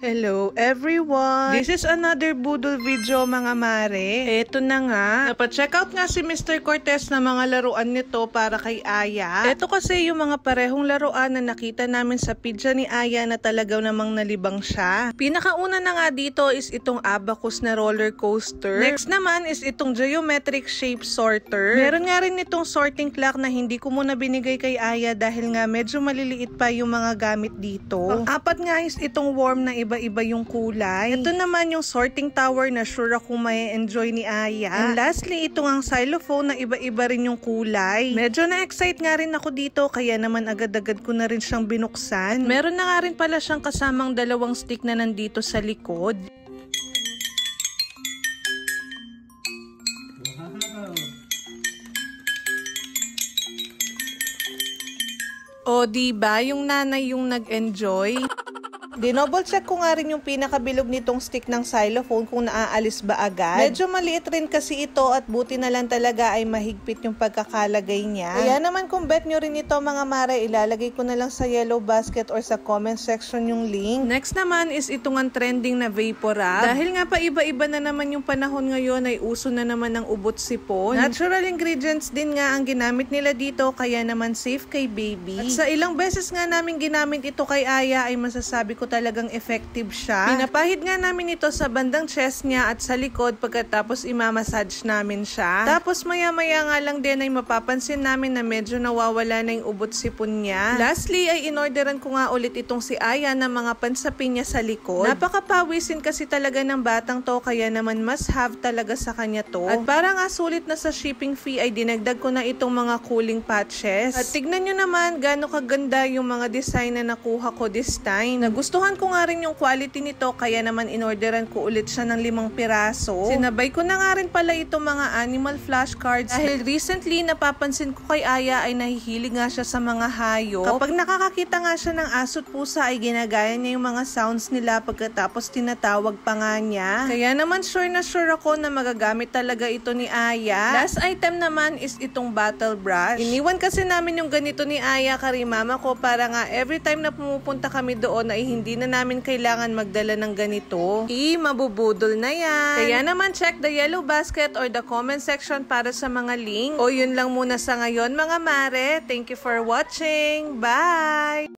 Hello everyone! This is another budol video mga mare. Eto na nga, napacheck out nga si Mr. Cortez na mga laruan nito para kay Aya. Eto kasi yung mga parehong laruan na nakita namin sa pidya ni Aya na talagang namang nalibang siya. Pinakauna na nga dito is itong abacus na roller coaster. Next naman is itong geometric shape sorter. Meron nga rin itong sorting clock na hindi ko muna binigay kay Aya dahil nga medyo maliliit pa yung mga gamit dito. Apat nga is itong worm na iba-iba yung kulay. Ito naman yung sorting tower na sure ako may enjoy ni Aya. And lastly, ito ang xylophone na iba-iba rin yung kulay. Medyo na-excite nga rin ako dito kaya naman agad-agad ko na rin siyang binuksan. Meron na nga rin pala siyang kasamang dalawang stick na nandito sa likod. O diba, yung nanay yung nag-enjoy? Dinoble check ko nga rin yung pinakabilog nitong stick ng xylophone kung naaalis ba agad. Medyo maliit rin kasi ito at buti na lang talaga ay mahigpit yung pagkakalagay niya. Kaya naman kung bet nyo rin ito mga mare, ilalagay ko na lang sa yellow basket or sa comment section yung link. Next naman is itong ang trending na Vaporub. Dahil nga pa iba-iba na naman yung panahon ngayon ay uso na naman ng ubot sipon. Natural ingredients din nga ang ginamit nila dito kaya naman safe kay baby. At sa ilang beses nga namin ginamit ito kay Aya ay masasabi ko talagang effective siya. Pinapahid nga namin ito sa bandang chest niya at sa likod pagkatapos imamassage namin siya. Tapos maya-maya nga lang din ay mapapansin namin na medyo nawawala na yung ubot sipon niya. Lastly ay inorderan ko nga ulit itong si Aya ng mga pansapin niya sa likod. Napakapawisin kasi talaga ng batang to kaya naman must have talaga sa kanya to. At para nga sulit na sa shipping fee ay dinagdag ko na itong mga cooling patches. At tignan nyo naman gaano kaganda yung mga design na nakuha ko this time. Nagustuhan ko nga rin yung quality nito kaya naman inorderan ko ulit siya ng 5 piraso. Sinabay ko na nga rin pala itong mga animal flashcards dahil recently napapansin ko kay Aya ay nahihilig nga siya sa mga hayop. Kapag nakakakita nga siya ng aso't pusa ay ginagaya niya yung mga sounds nila pagkatapos tinatawag pa nga niya. Kaya naman sure na sure ako na magagamit talaga ito ni Aya. Last item naman is itong battle brush. Iniwan kasi namin yung ganito ni Aya kay mama ko para nga every time na pumupunta kami doon ay hindi na namin kailangan magdala ng ganito. Mabubudol na yan. Kaya naman check the yellow basket or the comment section para sa mga link. O yun lang muna sa ngayon mga mare. Thank you for watching. Bye!